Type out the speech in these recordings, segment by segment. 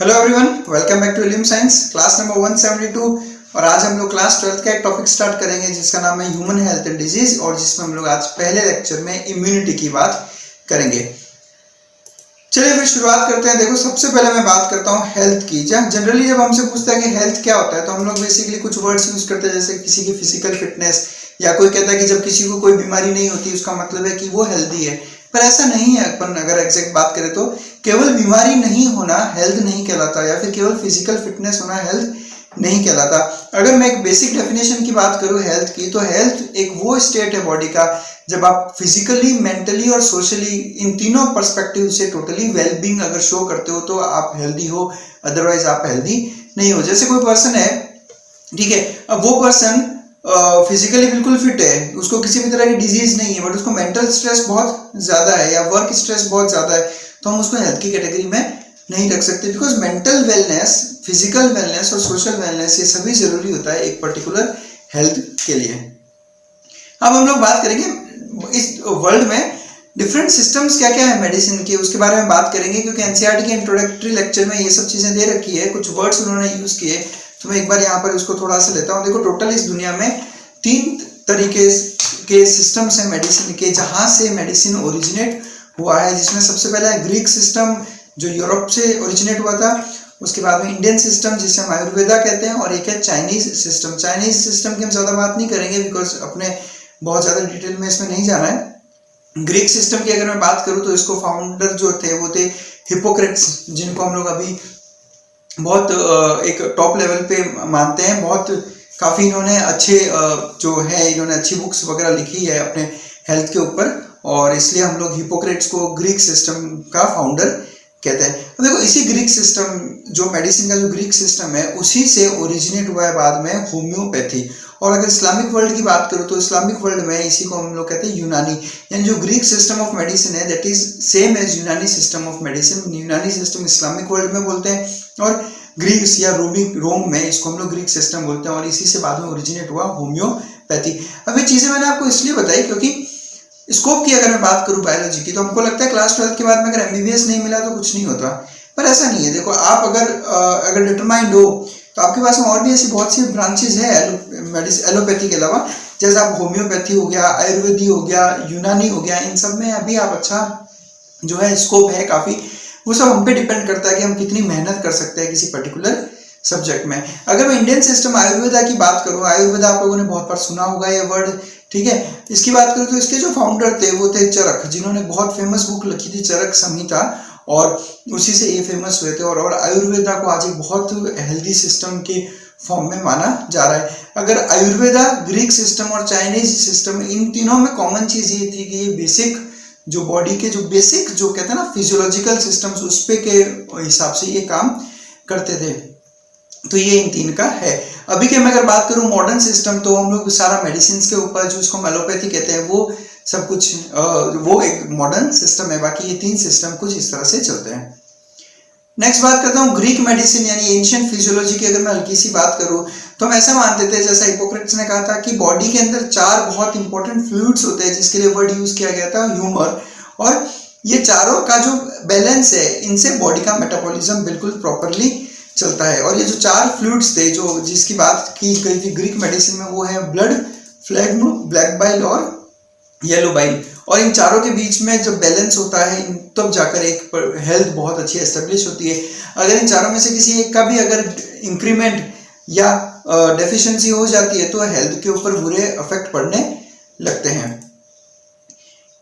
Hello everyone, welcome back to illume science class number 172। और आज हम लोग क्लास 12 का एक टॉपिक स्टार्ट करेंगे जिसका नाम है ह्यूमन हेल्थ एंड डिजीज, और जिसमें हम लोग आज पहले लेक्चर में इम्यूनिटी की बात करेंगे। चलिए फिर शुरुआत करते हैं। देखो, सबसे पहले मैं बात करता हूँ हेल्थ की। जनरली जब हमसे पूछते हैं कि हेल्थ क्या होता है तो हम लोग बेसिकली कुछ वर्ड्स यूज करते हैं, जैसे किसी की फिजिकल फिटनेस, या कोई कहता है कि जब किसी को कोई बीमारी नहीं होती उसका मतलब है कि वो हेल्दी है। पर ऐसा नहीं है। अपन अगर एग्जैक्ट बात करें तो केवल बीमारी नहीं होना हेल्थ नहीं कहलाता, या फिर केवल फिजिकल फिटनेस होना हेल्थ नहीं कहलाता। अगर मैं एक बेसिक डेफिनेशन की बात करूं हेल्थ की, तो हेल्थ एक वो स्टेट है बॉडी का जब आप फिजिकली, मेंटली और सोशली, इन तीनों पर्सपेक्टिव से टोटली वेलबींग अगर शो करते हो तो आप हेल्दी हो, अदरवाइज आप हेल्दी नहीं हो। जैसे कोई पर्सन है, ठीक है, अब वो पर्सन फिजिकली बिल्कुल फिट है, उसको किसी भी तरह की डिजीज नहीं है, बट उसको मेंटल स्ट्रेस बहुत ज्यादा है या वर्क स्ट्रेस बहुत ज्यादा है, तो हम उसको हेल्थ की कैटेगरी में नहीं रख सकते। Because mental wellness, physical wellness और सोशल वेलनेस ये सभी जरूरी होता है एक पर्टिकुलर हेल्थ के लिए। अब हम लोग बात करेंगे इस वर्ल्ड में डिफरेंट सिस्टम्स क्या क्या है मेडिसिन के, उसके बारे में बात करेंगे, क्योंकि एनसीईआरटी के इंट्रोडक्टरी लेक्चर में ये सब चीजें दे रखी है, कुछ वर्ड्स उन्होंने यूज किए, तो मैं एक बार यहाँ पर उसको थोड़ा सा लेता हूँ। देखो, टोटल इस दुनिया में 3 तरीके के सिस्टम्स हैं मेडिसिन के, जहां से मेडिसिन ओरिजिनेट हुआ है, जिसमें सबसे पहला है ग्रीक सिस्टम जो यूरोप से ओरिजिनेट हुआ था, उसके बाद में इंडियन सिस्टम जिसे हम आयुर्वेदा कहते हैं, और एक है चाइनीज सिस्टम। चाइनीज सिस्टम की हम ज्यादा बात नहीं करेंगे बिकॉज अपने बहुत ज्यादा डिटेल में इसमें नहीं जाना है। ग्रीक सिस्टम की अगर मैं बात करूं तो इसको फाउंडर जो थे वो थे हिपोक्रेट्स, जिनको हम लोग अभी बहुत एक टॉप लेवल पे मानते हैं। बहुत काफी इन्होंने अच्छे जो है इन्होंने अच्छी बुक्स वगैरह लिखी है अपने हेल्थ के ऊपर, और इसलिए हम लोग हिपोक्रेट्स को ग्रीक सिस्टम का फाउंडर कहते हैं। तो देखो, इसी ग्रीक सिस्टम, जो मेडिसिन का जो ग्रीक सिस्टम है, उसी से ओरिजिनेट हुआ है बाद में होम्योपैथी। और अगर इस्लामिक वर्ल्ड की बात करूं तो इस्लामिक वर्ल्ड में इसी को हम लोग कहते हैं यूनानी, यानी जो ग्रीक सिस्टम ऑफ मेडिसिन है दैट इज सेम एज यूनानी सिस्टम ऑफ मेडिसिन। यूनानी सिस्टम इस्लामिक वर्ल्ड में बोलते हैं, और ग्रीस या रोम में इसको हम लोग ग्रीक सिस्टम बोलते हैं, और इसी से बाद में ओरिजिनेट हुआ होम्योपैथी। अब ये चीजें मैंने आपको इसलिए बताई क्योंकि स्कोप की अगर मैं बात करूं बायोलॉजी की, तो हमको लगता है क्लास 12 के बाद में अगर एमबीबीएस नहीं मिला तो कुछ नहीं होता, पर ऐसा नहीं है। देखो, आप अगर डिटरमाइंड हो तो आपके पास में और भी ऐसी बहुत सी ब्रांचेज है एलोपैथी के अलावा, जैसे आप होम्योपैथी हो गया, आयुर्वेदी हो गया, यूनानी हो गया, इन सब में अभी आप अच्छा जो है स्कोप है काफी। वो सब हम पे डिपेंड करता है कि हम कितनी मेहनत कर सकते हैं किसी पर्टिकुलर सब्जेक्ट में। अगर मैं इंडियन सिस्टम आयुर्वेदा की बात करूं, आयुर्वेदा आप लोगों ने बहुत बार सुना होगा ये वर्ड, ठीक है। इसकी बात करूं तो इसके जो फाउंडर थे वो थे चरक, जिन्होंने बहुत फेमस बुक लिखी थी चरक संहिता, और उसी से ये फेमस हुए थे। और आयुर्वेदा को आज एक बहुत हेल्दी सिस्टम के फॉर्म में माना जा रहा है। अगर आयुर्वेदा, ग्रीक सिस्टम और चाइनीज सिस्टम, इन तीनों में कॉमन चीज ये थी कि ये बेसिक जो बॉडी के जो बेसिक जो कहते हैं ना फिजियोलॉजिकल सिस्टम्स, उस पे के हिसाब से ये काम करते थे। तो ये इन 3 का है। अभी के मैं अगर बात करूं मॉडर्न सिस्टम, तो हम लोग सारा मेडिसिन के ऊपर, जो इसको एलोपैथी कहते हैं, वो सब कुछ वो एक मॉडर्न सिस्टम है। बाकी ये 3 सिस्टम कुछ इस तरह से चलते हैं। नेक्स्ट बात करता हूँ ग्रीक मेडिसिन यानी एंशिएंट फिजियोलॉजी की। अगर मैं हल्की सी बात करूं तो हम ऐसा मानते थे, जैसा हिपोक्रेट्स ने कहा था, कि बॉडी के अंदर 4 बहुत इंपॉर्टेंट फ्लूइड्स होते हैं, जिसके लिए वर्ड यूज किया गया था ह्यूमर। और ये चारों का जो बैलेंस है, इनसे बॉडी का मेटाबॉलिज्म बिल्कुल प्रॉपरली चलता है। और ये जो 4 फ्लूइड्स थे जो जिसकी बात की गई थी ग्रीक मेडिसिन में, वो है ब्लड, फ्लेग्म, ब्लैक बाइल और येलो बाइल। और इन चारों के बीच में जब बैलेंस होता है तब जाकर एक हेल्थ बहुत अच्छी एस्टेब्लिश होती है। अगर इन चारों में से किसी एक का भी अगर इंक्रीमेंट या डेफिशिएंसी हो जाती है तो हेल्थ के ऊपर बुरे इफेक्ट पड़ने लगते हैं।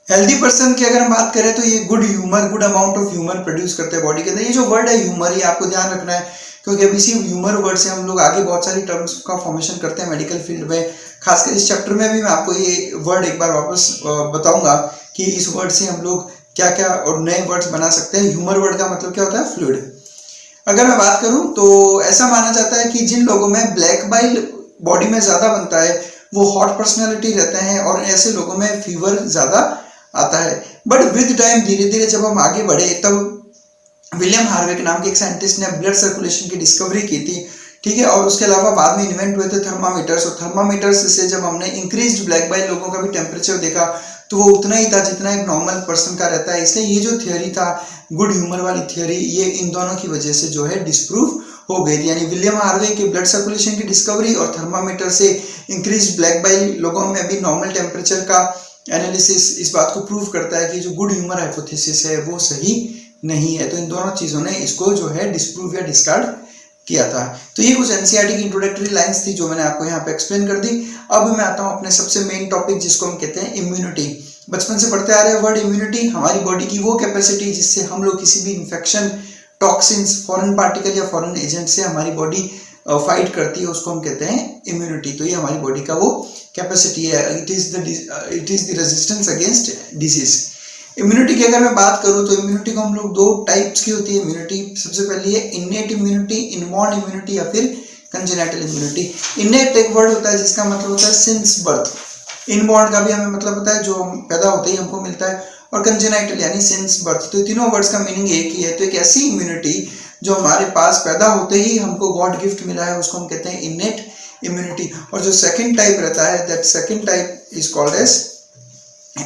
हेल्दी पर्सन की अगर हम बात करें तो ये good amount of humour produce करते हैं बॉडी के अंदर। ये जो वर्ड है ह्यूमर, ये आपको ध्यान रखना है, क्योंकि अभी इसी ह्यूमर वर्ड से हम लोग आगे बहुत सारी टर्म्स का फॉर्मेशन करते हैं मेडिकल फील्ड में। खासकर इस चैप्टर में भी मैं आपको ये वर्ड एक बार वापस बताऊंगा कि इस वर्ड से हम लोग क्या क्या और नए वर्ड्स बना सकते हैं। ह्यूमर वर्ड का मतलब क्या होता है? फ्लूइड। अगर मैं बात करूं तो ऐसा माना जाता है कि जिन लोगों में ब्लैक बाइल बॉडी में ज्यादा बनता है वो हॉट पर्सनैलिटी रहते हैं, और ऐसे लोगों में फीवर ज्यादा आता है। बट विद टाइम, धीरे धीरे जब हम आगे बढ़े, तब विलियम हार्विक नाम के एक साइंटिस्ट ने ब्लड सर्कुलेशन की डिस्कवरी की थी, ठीक है। और उसके अलावा बाद में इन्वेंट हुए थे थर्मामीटर्स, और थर्मामीटर्स से जब हमने इंक्रीज्ड ब्लैक बाइल लोगों का भी टेम्परेचर देखा तो वो उतना ही था जितना एक नॉर्मल पर्सन का रहता है। इसलिए ये जो थियोरी था गुड ह्यूमर वाली थियोरी, ये इन दोनों की वजह से जो है डिस्प्रूव हो गई थी। यानी विलियम हार्वे के ब्लड सर्कुलेशन की डिस्कवरी और थर्मामीटर से इंक्रीज ब्लैक बाइल लोगों में अभी नॉर्मल टेम्परेचर का एनालिसिस इस बात को प्रूव करता है कि जो गुड ह्यूमर हाइपोथेसिस है वो सही नहीं है। तो इन दोनों चीजों ने इसको जो है डिस्प्रूव या डिस्कार्ड किया था। तो ये कुछ एनसीईआरटी की इंट्रोडक्टरी लाइंस थी जो मैंने आपको यहाँ पे एक्सप्लेन कर दी। अब मैं आता हूँ अपने सबसे मेन टॉपिक जिसको हम कहते हैं इम्यूनिटी। बचपन से पढ़ते आ रहे हैं वर्ड इम्यूनिटी, हमारी बॉडी की वो कैपेसिटी जिससे हम लोग किसी भी इन्फेक्शन, टॉक्सिन्स, फॉरेन पार्टिकल या फॉरेन एजेंट से हमारी बॉडी फाइट करती है, उसको हम कहते हैं इम्यूनिटी। तो ये हमारी बॉडी का वो कैपेसिटी है, it is the resistance against disease. Immunity की अगर मैं बात करूं तो इम्यूनिटी को हम लोग दो टाइप्स की होती है इम्यूनिटी। सबसे पहली है इन्नेट इम्यूनिटी, इनबॉर्न इम्यूनिटी या फिर कंजेनिटल इम्यूनिटी। इन्नेट एक वर्ड होता है जिसका मतलब होता है सिंस बर्थ। इनबॉर्न का भी हमें मतलब होता है जो पैदा होते ही हमको मिलता है, और कंजेनिटल यानी सिंस बर्थ। तो तीनों वर्ड्स का मीनिंग एक ही है। तो एक ऐसी इम्यूनिटी जो हमारे पास पैदा होते ही हमको गॉड गिफ्ट मिला है उसको हम कहते हैं इन्नेट इम्यूनिटी। और जो सेकंड टाइप रहता है that second type is called as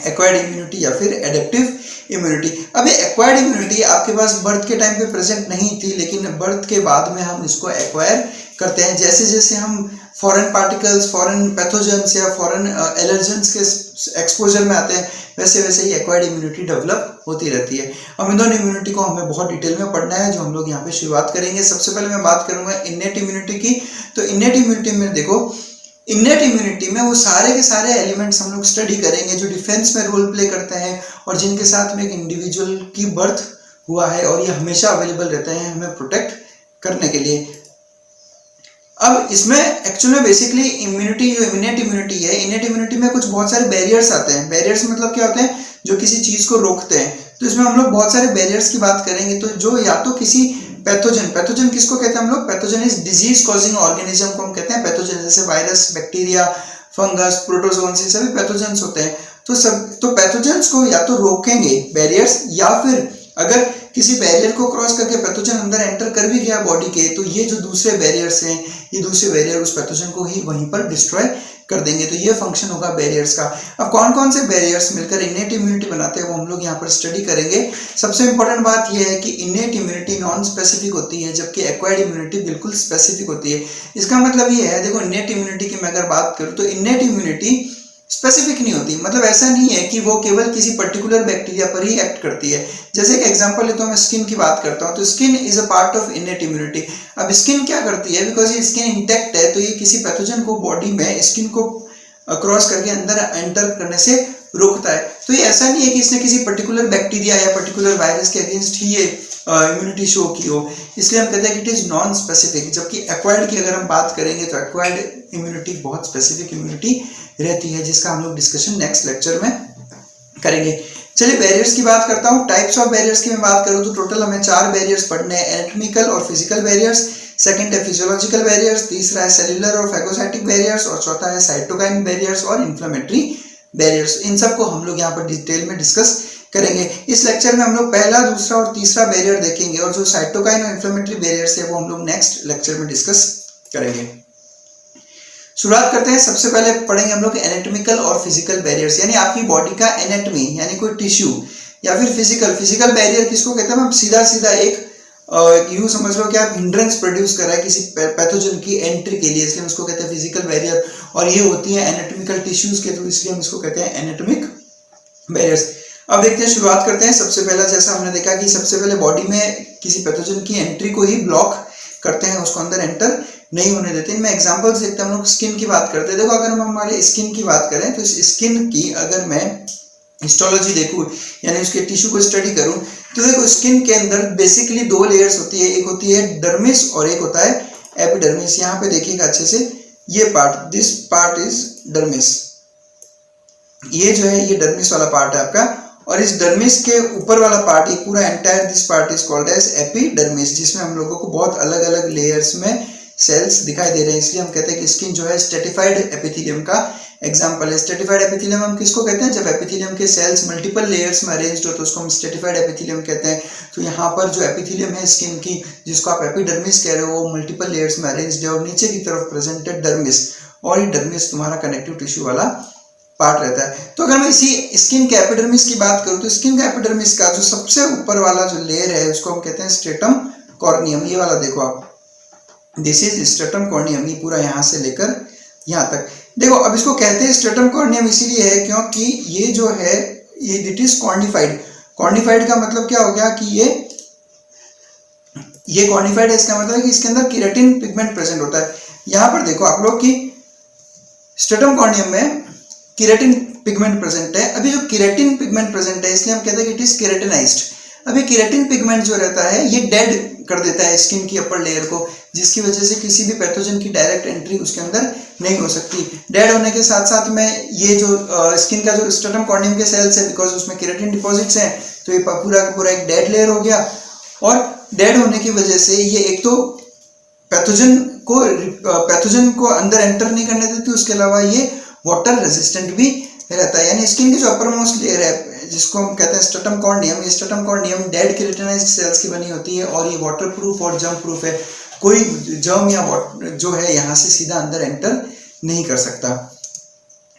acquired immunity या फिर एडेप्टिव इम्यूनिटी। अब ये एक्वायर्ड इम्यूनिटी आपके पास बर्थ के टाइम पे प्रेजेंट नहीं थी, लेकिन बर्थ के बाद में हम इसको एक्वायर करते हैं। जैसे जैसे हम फॉरेन पार्टिकल्स, फॉरेन पैथोजेंस या फॉरेन एलर्जेंस के एक्सपोजर में आते हैं, वैसे वैसे ही एक्वायर्ड इम्यूनिटी डेवलप होती रहती है। अब इन दोनों इम्यूनिटी को हमें बहुत डिटेल में पढ़ना है, जो हम लोग यहाँ पे शुरुआत करेंगे। सबसे पहले मैं बात करूंगा इन्नेट इम्यूनिटी की। तो इन्नेट इम्यूनिटी में देखो, इन्नेट इम्यूनिटी में वो सारे के सारे एलिमेंट्स हम लोग स्टडी करेंगे जो डिफेंस में रोल प्ले करते हैं और जिनके साथ में एक इंडिविजुअल की बर्थ हुआ है, और ये हमेशा अवेलेबल रहते हैं हमें प्रोटेक्ट करने के लिए। अब इसमें एक्चुअली में बेसिकली इम्यूनिटी, जो इन्नेट इम्यूनिटी है, इन्नेट इम्यूनिटी में कुछ बहुत सारे बैरियर्स आते हैं। बैरियर्स मतलब क्या होते हैं? जो किसी चीज को रोकते हैं। तो इसमें हम लोग बहुत सारे बैरियर्स की बात करेंगे। तो जो या तो किसी पैथोजन, पैथोजन किसको कहते हैं हम लोग? Pathogen is disease causing organism को हम कहते हैं पैथोजन। जैसे वायरस, बैक्टीरिया, फंगस, प्रोटोजोन, ये सभी पैथोजेंस होते हैं। तो पैथोजेंस को या तो रोकेंगे बैरियर्स, या फिर अगर किसी बैरियर को क्रॉस करके पैथोजन अंदर एंटर कर भी गया बॉडी के, तो ये जो दूसरे बैरियर्स हैं, ये दूसरे बैरियर उस पैथोजन को ही वहीं पर डिस्ट्रॉय कर देंगे। तो ये फंक्शन होगा बैरियर्स का। अब कौन कौन से बैरियर्स मिलकर इन्नेट इम्यूनिटी बनाते हैं वो हम लोग यहाँ पर स्टडी करेंगे। सबसे इंपॉर्टेंट बात यह है कि इन्नेट इम्यूनिटी नॉन स्पेसिफिक होती है, जबकि एक्वायर्ड इम्यूनिटी बिल्कुल स्पेसिफिक होती है। इसका मतलब ये है, देखो इन्नेट इम्यूनिटी की मैं अगर बात करूँ तो इन्नेट इम्यूनिटी स्पेसिफिक नहीं होती। मतलब ऐसा नहीं है कि वो केवल किसी पर्टिकुलर बैक्टीरिया पर ही एक्ट करती है। जैसे एक एग्जांपल लेता हूं, मैं स्किन की बात करता हूं, तो skin is a part of innate immunity. अब स्किन क्या करती है? बिकॉज ये स्किन इंटैक्ट है, तो ये किसी पैथोजन को बॉडी में स्किन को क्रॉस करके अंदर एंटर करने से रोकता है। तो ये ऐसा नहीं है कि इसने किसी पर्टिकुलर बैक्टीरिया या पर्टिकुलर वायरस के अगेंस्ट ही ये इम्यूनिटी शो की हो। इसलिए हम कहते हैं कि इट इज नॉन स्पेसिफिक। जबकि एक्वायर्ड की अगर हम बात करेंगे तो एक्वायर्ड इम्यूनिटी बहुत स्पेसिफिक इम्यूनिटी रहती है, जिसका हम लोग डिस्कशन नेक्स्ट लेक्चर में करेंगे। चलिए बैरियर्स की बात करता हूँ। टाइप्स ऑफ बैरियर्स की मैं बात करूँ तो टोटल हमें 4 बैरियर्स पढ़ने हैं। एनाटॉमिकल और फिजिकल बैरियर्स, सेकंड है फिजियोलॉजिकल बैरियर्स, तीसरा है सेल्युलर और फैगोसाइटिक बैरियर्स, और चौथा है साइटोकाइन बैरियर्स और इन्फ्लेमेटरी बैरियर्स। इन सबको हम लोग यहाँ पर डिटेल में डिस्कस करेंगे। इस लेक्चर में हम लोग पहला, दूसरा और तीसरा बैरियर देखेंगे, और जो साइटोकाइन और इन्फ्लेमेटरी बैरियर्स है वो हम लोग नेक्स्ट लेक्चर में डिस्कस करेंगे। शुरुआत करते हैं। सबसे पहले पढ़ेंगे हम लोग एनाटॉमिकल और फिजिकल बैरियर्स, यानी आपकी बॉडी का एनाटॉमी यानी कोई टिश्यू, या फिर फिजिकल बैरियर किसको कहते हैं? हम सीधा सीधा एक यूं समझ लो कि आप हिंड्रेंस प्रोड्यूस कर रहा है किसी पैथोजन की एंट्री के लिए, इसलिए हम इसको कहते हैं फिजिकल बैरियर। और ये होती है एनाटॉमिकल टिश्यूज के थ्रू, इसलिए हम इसको कहते हैं एनाटॉमिक बैरियर्स। अब देखते हैं, शुरुआत करते हैं। सबसे पहला, जैसा हमने देखा कि सबसे पहले बॉडी में किसी पैथोजन की एंट्री को ही ब्लॉक करते हैं, उसको अंदर एंटर नहीं होने देते। इनमें एग्जांपल्स देखते हैं। हम लोग स्किन की बात करते हैं। देखो, अगर हम हमारे स्किन की बात करें तो इस स्किन की अगर मैं हिस्टोलॉजी देखूं, यानी उसके टिश्यू को स्टडी करूं, तो देखो स्किन के अंदर बेसिकली 2 लेयर्स होती है। एक होती है डर्मिस और एक होता है एपिडर्मिस। यहाँ पे देखिएगा अच्छे से, ये part, this part is dermis. ये जो है ये डर्मिस वाला पार्ट है आपका, और इस डर्मिस के ऊपर वाला पार्ट, ये पूरा entire this part is called as epidermis, जिसमें हम लोगों को बहुत अलग अलग लेयर्स में सेल्स दिखाई दे रहे हैं। इसलिए हम कहते हैं कि स्किन जो है स्ट्रेटिफाइड एपिथेलियम का एग्जांपल है। स्ट्रेटिफाइड एपिथेलियम हम किसको कहते हैं? जब एपिथेलियम के सेल्स मल्टीपल लेयर्स में अरेंज्ड हो तो उसको हम स्ट्रेटिफाइड एपिथेलियम कहते हैं। तो यहाँ पर जो एपिथेलियम है स्किन की, जिसको आप एपिडर्मिस कह रहे हो, वो मल्टीपल लेयर्स में अरेंज्ड है, और नीचे की तरफ प्रेजेंटेड डर्मिस, और ये डर्मिस तुम्हारा कनेक्टिव टिश्यू वाला पार्ट रहता है। तो अगर मैं इसी स्किन का एपिडर्मिस की बात करूं तो स्किन का एपिडर्मिस का जो सबसे ऊपर वाला जो लेयर है उसको हम कहते हैं स्ट्रेटम कॉर्नियम। ये वाला देखो आप, दिस इज स्ट्रेटम कॉर्नियम, ये पूरा यहाँ से लेकर यहाँ तक। देखो अब इसको कहते हैं स्ट्रेटम कॉर्नियम इसीलिए है क्योंकि ये जो है ये इट इज कॉर्निफाइड। कॉर्निफाइड का मतलब क्या हो गया कि ये कॉर्निफाइड है, इसका मतलब है कि इसके अंदर केराटिन पिगमेंट प्रेजेंट होता है। यहाँ पर देखो आप लोग कि स्ट्रेटम कॉर्नियम में केराटिन पिगमेंट प्रेजेंट है। अभी जो केराटिन पिगमेंट प्रेजेंट है इसलिए हम कहते हैं कि इट इज केराटिनाइज्ड। अभी केराटिन पिगमेंट जो रहता है ये डेड कर देता है स्किन की अपर लेयर को, जिसकी वजह से किसी भी पैथोजन की डायरेक्ट एंट्री उसके अंदर नहीं हो सकती। डेड होने के साथ साथ में ये जो स्किन का जो स्ट्रेटम कॉर्नियम के सेल्स है, बिकॉज उसमें केराटिन डिपॉजिट्स हैं, तो ये पूरा का पूरा एक डेड लेयर हो गया। और डेड होने की वजह से ये एक तो पैथोजन को अंदर एंटर नहीं करने देती, उसके अलावा ये वाटर रेजिस्टेंट भी रहता है। यानी स्किन की जो अपर मोस्ट लेयर है जिसको हम कहते हैं स्ट्रेटम कॉर्नियम, ये stratum corneum dead keratinized cells की बनी होती है और ये वाटर प्रूफ और जर्म प्रूफ है। कोई जर्म या जो है यहाँ से सीधा अंदर एंटर नहीं कर सकता।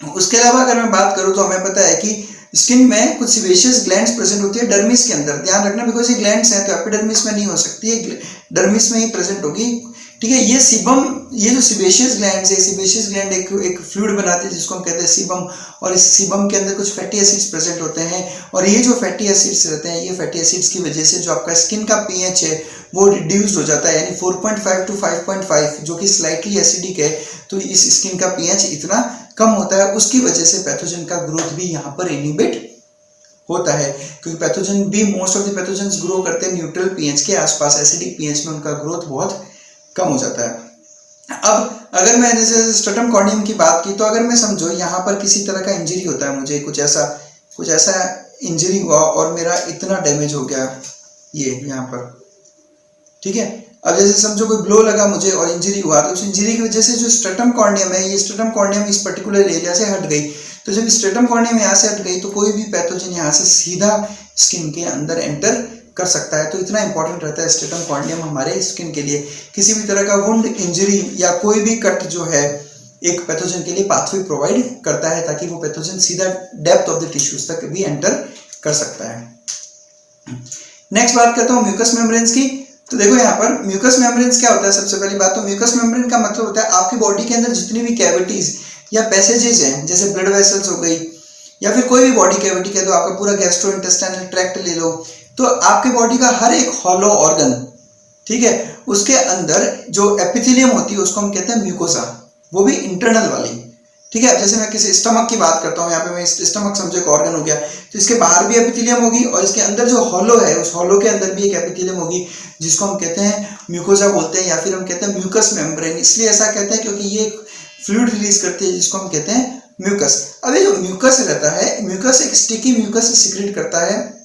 उसके अलावा अगर मैं बात करूँ तो हमें पता है कि स्किन में कुछ सिबेशियस ग्लैंड्स प्रेजेंट होती है डर्मिस के अंदर। ध्यान रखना बिकॉज ये ग्लैंड्स हैं तो एपिडर्मिस में नहीं हो सकती है, डर्मिस में ही प्रेजेंट होगी। ठीक है, ये सीबम, ये जो सिबेशियस ग्लैंड्स है, सिबेशियस ग्लैंड एक फ्लूइड बनाते हैं जिसको हम कहते हैं सीबम, और इस सीबम के अंदर कुछ फैटी एसिड्स प्रेजेंट होते हैं। और ये जो फैटी एसिड्स रहते हैं, ये फैटी एसिड्स की वजह से जो आपका स्किन का पीएच है वो रिड्यूस्ड हो जाता है, यानी 4.5 to 5.5 जो कि स्लाइटली एसिडिक है। तो इस स्किन का पीएच इतना कम होता है, उसकी वजह से पैथोजन का ग्रोथ भी यहाँ पर इनहिबिट होता है, क्योंकि पैथोजन भी most of the pathogens grow करते हैं न्यूट्रल पीएच के आसपास। एसिडिक पीएच में उनका ग्रोथ बहुत कम हो जाता है। अब अगर मैं जैसे स्ट्रेटम कॉर्नियम की बात की तो अगर मैं समझो यहाँ पर किसी तरह का इंजरी होता है, मुझे कुछ ऐसा इंजरी हुआ और मेरा इतना डैमेज हो गया ये यहाँ पर, ठीक है। अब जैसे समझो कोई ब्लो लगा मुझे और इंजरी हुआ, तो उस इंजरी की वजह से जो स्ट्रेटम कॉर्नियम है, ये स्ट्रेटम कॉर्नियम इस पर्टिकुलर एरिया से हट गई। तो जब स्ट्रेटम कॉर्नियम यहाँ से हट गई तो कोई भी पैथोजन यहाँ से सीधा स्किन के अंदर एंटर कर सकता है। तो इतना इंपॉर्टेंट रहता है स्ट्रेटम कॉर्नियम हमारे स्किन के लिए। किसी भी तरह का वुंड, इंजरी या कोई भी कट जो है एक पैथोजन के लिए पाथवे प्रोवाइड करता है ताकि वो पैथोजन सीधा डेप्थ ऑफ द टिश्यूज तक भी एंटर कर सकता है। नेक्स्ट बात करता हूँ म्यूकस मेम्ब्रेन्स की। तो देखो यहाँ पर म्यूकस मेम्ब्रेन्स क्या होता है। सबसे पहली बात तो म्यूकस मेम्ब्रेन का मतलब होता है आपकी बॉडी के अंदर जितनी भी कैविटीज या पैसेजेस हैं, जैसे ब्लड वेसल्स हो गई या फिर कोई भी बॉडी कैविटी कह दो, आपका पूरा गैस्ट्रोइंटेस्टाइनल ट्रैक्ट ले लो, तो आपके बॉडी का हर एक हॉलो ऑर्गन, ठीक है, उसके अंदर जो एपिथेलियम होती है उसको हम कहते हैं म्यूकोसा, वो भी इंटरनल वाली। ठीक है, जैसे मैं किसी स्टमक की बात करता हूँ, यहाँ पे मैं स्टमक समझो एक ऑर्गन हो गया, तो इसके बाहर भी एपिथेलियम होगी और इसके अंदर जो हॉलो है उस हॉलो के अंदर भी एक एपिथेलियम होगी जिसको हम कहते हैं म्यूकोसा बोलते हैं, या फिर हम कहते हैं म्यूकस मेम्ब्रेन। इसलिए ऐसा कहते हैं क्योंकि ये फ्लूइड रिलीज करती है जिसको हम कहते हैं म्यूकस। अब ये जो म्यूकस रहता है, म्यूकस एक स्टिकी म्यूकस सिक्रेट करता है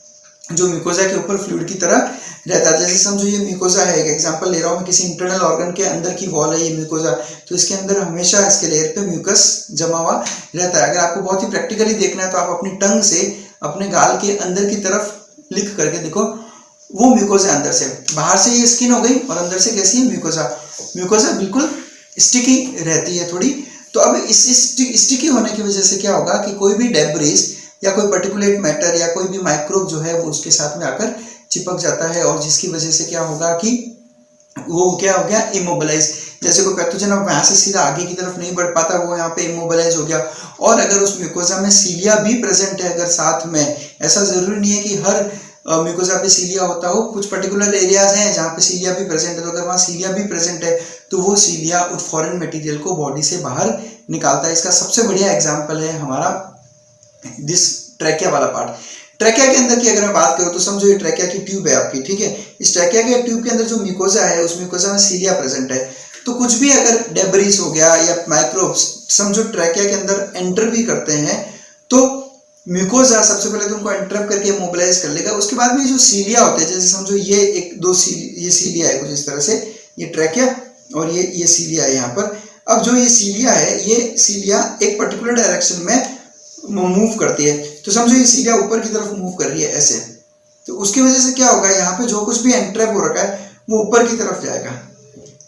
जो म्यूकोसा के ऊपर फ्लूइड की तरह रहता है। जैसे समझो ये म्यूकोसा है, एक एग्जांपल ले रहा हूँ मैं, किसी इंटरनल ऑर्गन के अंदर की वॉल है ये म्यूकोसा, तो इसके अंदर हमेशा इसके लेयर पे म्यूकस जमा हुआ रहता है। अगर आपको बहुत ही प्रैक्टिकली देखना है तो आप अपनी टंग से अपने गाल के अंदर की तरफ लिख करके देखो, वो म्यूकोसा अंदर से, बाहर से ये स्किन हो गई और अंदर से कैसी है म्यूकोसा। म्यूकोसा बिल्कुल स्टिकी रहती है थोड़ी। तो अब इस स्टिकी होने की वजह से क्या होगा कि कोई भी डेब्रिस या कोई पर्टिकुलेट मैटर या कोई भी माइक्रोब जो है वो उसके साथ में आकर चिपक जाता है, और जिसकी वजह से क्या होगा कि वो क्या हो गया, इमोबिलाइज। जैसे कोई पैथोजन अब यहाँ से सीधा आगे की तरफ नहीं बढ़ पाता, वो यहाँ पे इमोबिलाइज हो गया। और अगर उस म्यूकोसा में सीलिया भी प्रेजेंट है अगर साथ में, ऐसा जरूरी नहीं है कि हर म्यूकोसा पे सीलिया होता हो, कुछ पर्टिकुलर एरियाज हैं जहाँ पे सीलिया भी प्रेजेंट है, तो अगर वहाँ सीलिया भी प्रेजेंट है तो वो सीलिया उस फॉरेन मटेरियल को बॉडी से बाहर निकालता है। इसका सबसे बढ़िया एग्जाम्पल है हमारा दिस ट्रैकिया वाला पार्ट। ट्रैकिया के अंदर की अगर मैं बात करूँ तो समझो ये ट्रैकिया की ट्यूब है आपकी, ठीक है। इस ट्रैकिया के ट्यूब के अंदर जो म्यूकोसा है उस म्यूकोसा में सीलिया प्रेजेंट है, तो कुछ भी अगर डेब्रिस हो गया या माइक्रोब्स समझो ट्रैकिया के अंदर एंटर भी करते हैं तो म्यूकोसा सबसे पहले तो उनको इंटरप्ट करके मोबिलाइज कर लेगा। उसके बाद में जो सीलिया होते हैं, जैसे समझो ये एक दो ये सीलिया है कुछ इस तरह से, ये ट्रैकिया और ये सीलिया है यहाँ पर। अब जो ये सीलिया है, ये सीलिया एक पर्टिकुलर डायरेक्शन में मूव करती है, तो समझो ये सीलिया ऊपर की तरफ मूव कर रही है ऐसे, तो उसकी वजह से क्या होगा, यहाँ पे जो कुछ भी एंट्रैप हो रखा है वो ऊपर की तरफ जाएगा।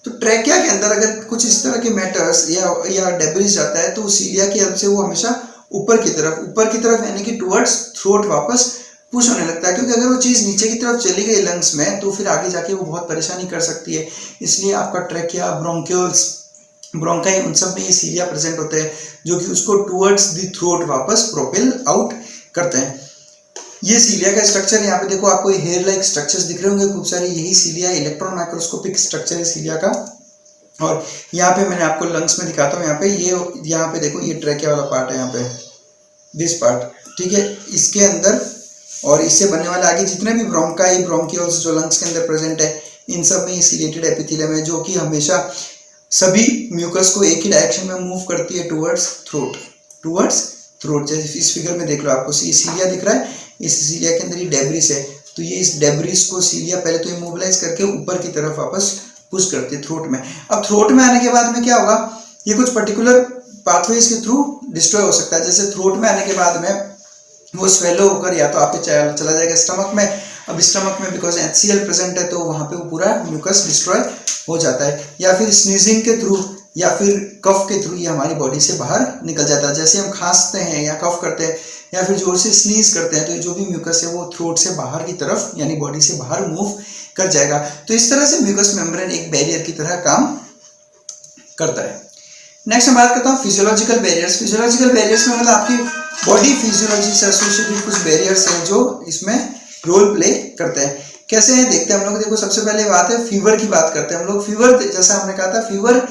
तो ट्रैकिया के अंदर अगर कुछ इस तरह के मैटर्स या डेब्रिस जाता है तो सीलिया की हेल्प से वो हमेशा ऊपर की तरफ यानी कि टुवर्ड्स थ्रोट वापस पुश होने लगता है, क्योंकि अगर वो चीज़ नीचे की तरफ चली गई लंग्स में तो फिर आगे जाके वो बहुत परेशानी कर सकती है। इसलिए आपका ट्रैकिया, ब्रोंक्यूल्स, ब्रोंकाई, उन सब में ये सीलिया प्रेजेंट होते हैं जो कि उसको टुवर्ड्स द थ्रोट वापस प्रोपेल आउट करते हैं। ये सीलिया का स्ट्रक्चर, यहाँ पे देखो आपको हेयर लाइक स्ट्रक्चर्स दिख रहे होंगे खूब सारे, यही सीलिया इलेक्ट्रॉन माइक्रोस्कोपिक स्ट्रक्चर है सीलिया का। और यहाँ पे मैंने आपको लंग्स में दिखाता हूँ, यहाँ पे देखो ये ट्रैकिया वाला पार्ट है, यहाँ पे दिस पार्ट, ठीक है। इसके अंदर और इससे बनने वाले आगे जितने भी ब्रोंकाई, ब्रोंक्यूल्स जो लंग्स के अंदर प्रेजेंट है, इन सब में सीलिएटेड एपिथेलियम है जो कि हमेशा सभी म्यूकस को एक ही डायरेक्शन में मूव करती है टुवर्ड्स थ्रोट। जैसे इस फिगर में देख लो, आपको सीलिया दिख रहा है, इस सीलिया के अंदर ये डेब्रिस है, तो ये इस डेब्रिस को सीलिया पहले तो इमोबिलाइज करके ऊपर की तरफ वापस पुश करती है थ्रोट में। अब थ्रोट में आने के बाद में क्या होगा, ये कुछ पर्टिकुलर पाथवेज के थ्रू डिस्ट्रॉय हो सकता है। जैसे थ्रोट में आने के बाद में वो स्वेलो होकर या तो आपके चला जाएगा स्टमक में। अब स्टमक में बिकॉज HCl प्रेजेंट है तो वहाँ पे वो पूरा म्यूकस डिस्ट्रॉय हो जाता है, या फिर स्नीजिंग के थ्रू या फिर कफ के थ्रू ये हमारी बॉडी से बाहर निकल जाता है। जैसे हम खांसते हैं या कफ करते हैं या फिर जोर से स्नीज करते हैं तो जो भी म्यूकस है वो थ्रोट से बाहर की तरफ यानी बॉडी से बाहर मूव कर जाएगा। तो इस तरह से म्यूकस मेम्ब्रेन एक बैरियर की तरह काम करता है। नेक्स्ट मैं बात करता हूँ फिजियोलॉजिकल बैरियर्स। फिजियोलॉजिकल बैरियर्स में मतलब आपकी बॉडी फिजियोलॉजी से एसोसिएटेड कुछ बैरियर्स हैं जो इसमें रोल प्ले करते हैं। कैसे हैं देखते हैं हम लोग। देखो सबसे पहले बात है फीवर की बात करते हैं हम लोग। फीवर जैसा हमने कहा था, फीवर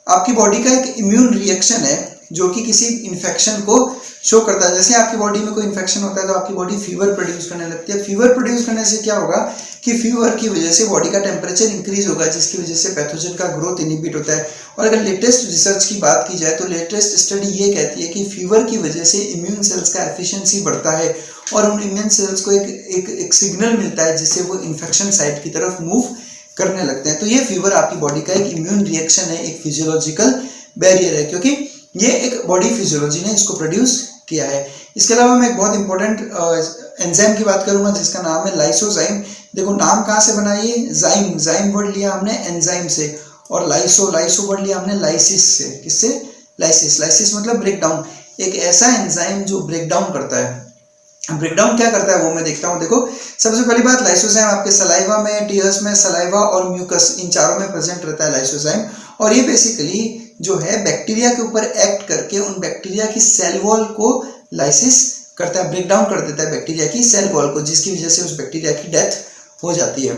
आपकी बॉडी का एक इम्यून रिएक्शन है जो कि किसी इन्फेक्शन को शो करता है। जैसे आपकी बॉडी में कोई इन्फेक्शन होता है तो आपकी बॉडी फीवर प्रोड्यूस करने लगती है। फीवर प्रोड्यूस करने से क्या होगा कि फीवर की वजह से बॉडी का टेम्परेचर इंक्रीज होगा जिसकी वजह से पैथोजन का ग्रोथ इनहिबिट होता है। और अगर लेटेस्ट रिसर्च की बात की जाए तो लेटेस्ट स्टडी ये कहती है कि फीवर की वजह से इम्यून सेल्स का एफिशिएंसी बढ़ता है और उन इम्यून सेल्स को एक सिग्नल मिलता है जिससे वो इन्फेक्शन साइट की तरफ मूव करने लगते हैं। तो ये फीवर आपकी बॉडी का एक इम्यून रिएक्शन है, एक फिजियोलॉजिकल बैरियर है, क्योंकि ये एक बॉडी फिजियोलॉजी ने इसको प्रोड्यूस किया है। इसके अलावा मैं एक बहुत इंपॉर्टेंट एंजाइम की बात करूंगा जिसका नाम है लाइसोजाइम। देखो नाम कहाँ से बना, ये जाइम वर्ड लिया हमने एंजाइम से, और लाइसो वर्ड लिया हमने लाइसिस से। किससे? लाइसिस मतलब ब्रेक डाउन। एक ऐसा एंजाइम जो ब्रेक डाउन करता है। ब्रेक डाउन क्या करता है वो मैं देखता हूँ। देखो सबसे पहली बात, लाइसोजाइम आपके सलाइवा में, टीयर्स में, सलाइवा और म्यूकस इन चारों में प्रेजेंट रहता है लाइसोजाइम। और ये बेसिकली जो है बैक्टीरिया के ऊपर एक्ट करके उन बैक्टीरिया की सेल वॉल को लाइसिस करता है, ब्रेक डाउन कर देता है बैक्टीरिया की सेल वॉल को, जिसकी वजह से उस बैक्टीरिया की डेथ हो जाती है।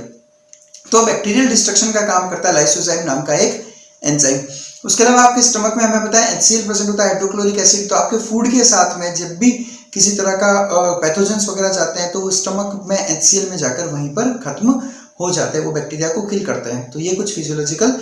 तो बैक्टीरियल डिस्ट्रक्शन का काम करता है लाइसोजाइम नाम का एक एंजाइम। उसके अलावा आपके स्टमक में हमें पता है HCl प्रेजेंट होता है, हाइड्रोक्लोरिक एसिड। तो आपके फूड के साथ में जब भी किसी तरह का पैथोजेंस वगैरह जाते हैं तो वो स्टमक में HCl में जाकर वहीं पर खत्म हो जाते हैं, वो बैक्टीरिया को किल करते हैं। तो ये कुछ फिजियोलॉजिकल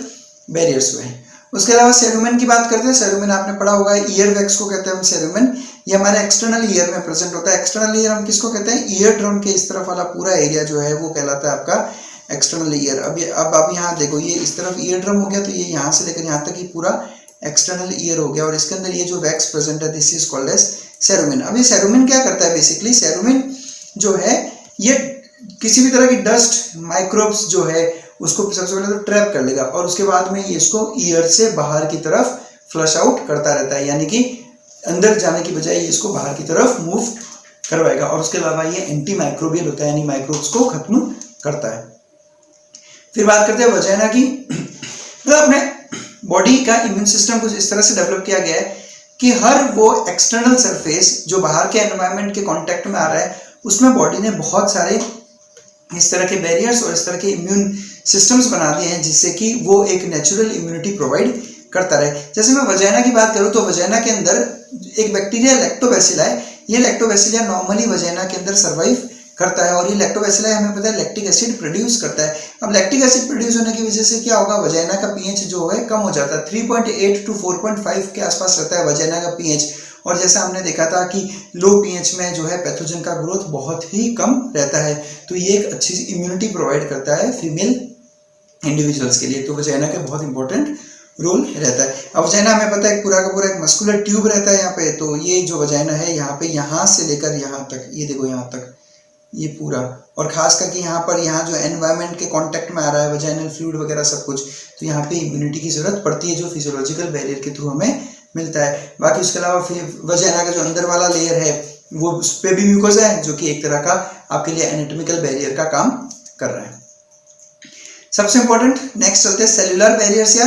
बैरियर्स हुए हैं। उसके अलावा सेरुमेन की बात करते हैं। सेरुमेन आपने पढ़ा होगा, ईयर वैक्स को कहते हैं हम सेरुमेन। ये हमारे एक्सटर्नल ईयर में प्रेजेंट होता है। एक्सटर्नल ईयर हम किसको कहते हैं? ईयर ड्रम के इस तरफ वाला पूरा एरिया जो है वो कहलाता है आपका एक्सटर्नल ईयर। अब आप यहाँ देखो, ये इस तरफ ईयर ड्रम हो गया, तो ये यहाँ से लेकर यहाँ तक ये पूरा एक्सटर्नल ईयर हो गया, और इसके अंदर ये जो वैक्स प्रेजेंट है दिस इज कॉल्ड एज सेरुमेन। अब ये सेरुमेन क्या करता है? बेसिकली सेरुमेन जो है ये किसी भी तरह की डस्ट, माइक्रोब्स जो है उसको सबसे पहले तो ट्रैप कर लेगा और उसके बाद में ये इसको ईयर से बाहर की तरफ फ्लश आउट करता रहता है, यानी कि अंदर जाने की बजाय ये इसको बाहर की तरफ मूव करवाएगा। और उसके अलावा ये एंटी माइक्रोबियल होता है, यानी माइक्रोब्स को खत्म करता है। फिर बात करते हैं वजाइना की। मतलब अपने बॉडी का इम्यून सिस्टम कुछ इस तरह से डेवलप किया गया है कि हर वो एक्सटर्नल सरफेस जो बाहर के एनवायरनमेंट के कांटेक्ट में आ रहा है उसमें बॉडी ने बहुत सारे इस तरह के बैरियर्स और इस तरह के इम्यून सिस्टम्स बना दिए हैं जिससे कि वो एक नेचुरल इम्यूनिटी प्रोवाइड करता रहे। जैसे मैं वजाइना की बात करूँ तो वजाइना के अंदर एक बैक्टीरिया लैक्टोबैसिला है। ये लैक्टोबैसिला नॉर्मली वजाइना के अंदर सर्वाइव करता है और ये लैक्टोबैसिला हमें पता है लैक्टिक एसिड प्रोड्यूस करता है। अब लैक्टिक एसिड प्रोड्यूस होने की वजह से क्या होगा, वजाइना का पीएच जो है कम हो जाता है। 3.8 to 4.5 के आसपास रहता है वजाइना का पीएच। और जैसा हमने देखा था कि लो पीएच में जो है पैथोजन का ग्रोथ बहुत ही कम रहता है। तो ये एक अच्छी इम्यूनिटी प्रोवाइड करता है फीमेल इंडिविजुअल्स के लिए। तो वजाइना का बहुत इंपॉर्टेंट रोल रहता है। अब वजाइना हमें पता है पूरा का पूरा एक मस्कुलर ट्यूब रहता है यहाँ पे। तो ये जो वजाइना है यहाँ पे, यहाँ से लेकर यहाँ तक, ये देखो यहाँ तक ये पूरा, और खास करके यहाँ पर, यहाँ जो एनवायरनमेंट के कांटेक्ट में आ रहा है वजाइनल फ्लूइड वगैरह सब कुछ, तो यहाँ पे इम्यूनिटी की जरूरत पड़ती है जो फिजियोलॉजिकल बैरियर के थ्रू हमें मिलता है। बाकी उसके अलावा फिर वजाइना का जो अंदर वाला लेयर है वो उस पे भी म्यूकोसा है, जो कि एक तरह का आपके लिए एनाटॉमिकल बैरियर का काम कर रहा है। सबसे इंपॉर्टेंट नेक्स्ट चलते हैं सेल्यूलर बैरियर्स या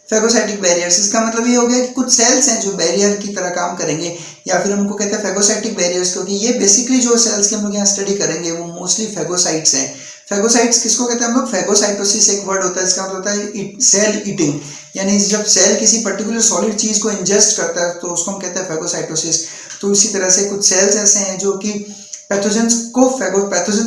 फेगोसाइटिक बैरियर्स। इसका मतलब ये हो गया कि कुछ सेल्स हैं जो बैरियर की तरह काम करेंगे, या फिर हमको कहते हैं फेगोसाइटिक बैरियर्स, क्योंकि ये बेसिकली जो सेल्स की हम लोग यहाँ स्टडी करेंगे वो मोस्टली फेगोसाइट्स हैं। फेगोसाइट्स किसको कहते हैं हम लोग? फेगोसाइटोसिस एक वर्ड होता है, इसका मतलब होता है सेल ईटिंग, यानी जब सेल किसी पर्टिकुलर सॉलिड चीज को इंजेस्ट करता है तो उसको हम कहते हैं फेगोसाइटोसिस। तो इसी तरह से कुछ सेल्स ऐसे हैं जो कि पैथोजेंस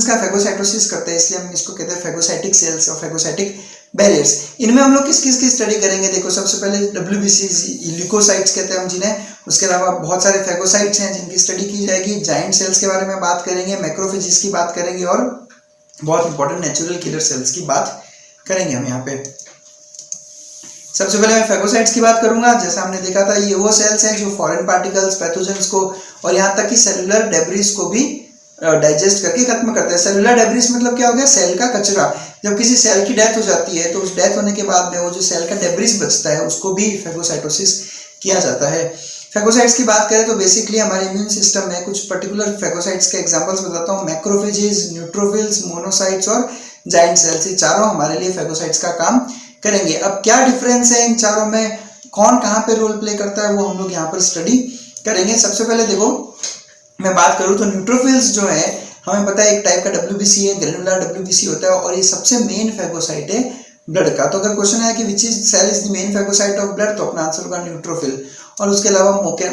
का फेगोसाइटोसिस करते हैं, इसलिए हम इसको कहते हैं फेगोसाइटिक सेल्स और फेगोसाइटिक बैरियर्स। इनमें हम लोग किस किस की स्टडी करेंगे? देखो, सबसे पहले WBCs ल्यूकोसाइट्स कहते हैं हम जिन्हें, उसके अलावा बहुत सारे फेगोसाइट्स हैं जिनकी स्टडी की जाएगी। जाइंट सेल्स के बारे में बात करेंगे, मैक्रोफेजेस की बात करेंगे, और बहुत इंपॉर्टेंट नेचुरल किलर सेल्स की बात करेंगे हम यहाँ पे। सबसे पहले मैं फेगोसाइट्स की बात करूंगा। जैसा हमने देखा था, ये वो सेल्स हैं जो फॉरेन पार्टिकल्स, पैथोजेंस को और यहाँ तक कि सेलुलर डेब्रिस को भी डाइजेस्ट करके खत्म करते हैं। सेलुलर डेब्रिस मतलब क्या हो गया? सेल का कचरा। जब किसी सेल की डेथ हो जाती है तो उस डेथ होने के बाद में वो जो सेल का डेब्रिस बचता है उसको भी फेगोसाइटोसिस किया जाता है। फेगोसाइट्स की बात करें तो बेसिकली हमारे इम्यून सिस्टम में कुछ पर्टिकुलर फेगोसाइट्स के एग्जांपल्स बताता हूँ। मैक्रोफेजेस, न्यूट्रोफिल्स, मोनोसाइट्स और जाइंट सेल्स, ये चारों हमारे लिए फेगोसाइट्स का काम करेंगे। अब क्या डिफरेंस है इन चारों में, कौन कहाँ पे रोल प्ले करता है, वो हम लोग यहाँ पर स्टडी करेंगे। सबसे पहले देखो, मैं बात करूँ तो न्यूट्रोफिल्स जो है, हमें पता है एक टाइप का WBC है, ग्रेनुलर WBC होता है, और ये सबसे मेन फेगोसाइट है ब्लड का। तो अगर क्वेश्चन है कि which is cell is the main phagocyte of blood, तो अपना आंसर होगा न्यूट्रोफिल। और उसके अलावा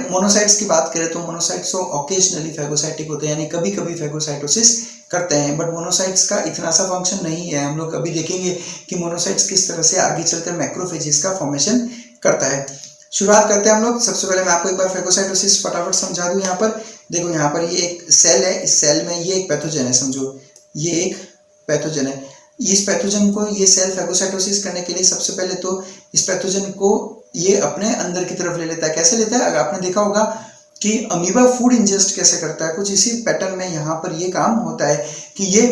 मोनोसाइट्स की बात करें तो मोनोसाइट्स ऑकेजनली फेगोसाइटिक होते हैं, यानी कभी कभी फेगोसाइटोसिस करते हैं, बट मोनोसाइट्स का इतना सा फंक्शन नहीं है। हम लोग अभी देखेंगे कि मोनोसाइट्स किस तरह से आगे चलकर मैक्रोफेजेस का फॉर्मेशन करता है। शुरुआत करते हैं हम लोग। सबसे पहले मैं आपको एक बार फेगोसाइटोसिस फटाफट समझा दूं। यहाँ पर देखो, यहाँ पर ये एक सेल है, इस सेल में ये एक पैथोजन है, समझो ये एक पैथोजन है। इस पैथोजन को ये सेल फेगोसाइटोसिस करने के लिए सबसे पहले तो इस पैथोजन को ये अपने अंदर की तरफ ले लेता है। कैसे लेता है? अगर आपने देखा होगा कि अमीबा फूड इंजेस्ट कैसे करता है, कुछ इसी पैटर्न में यहाँ पर ये काम होता है कि ये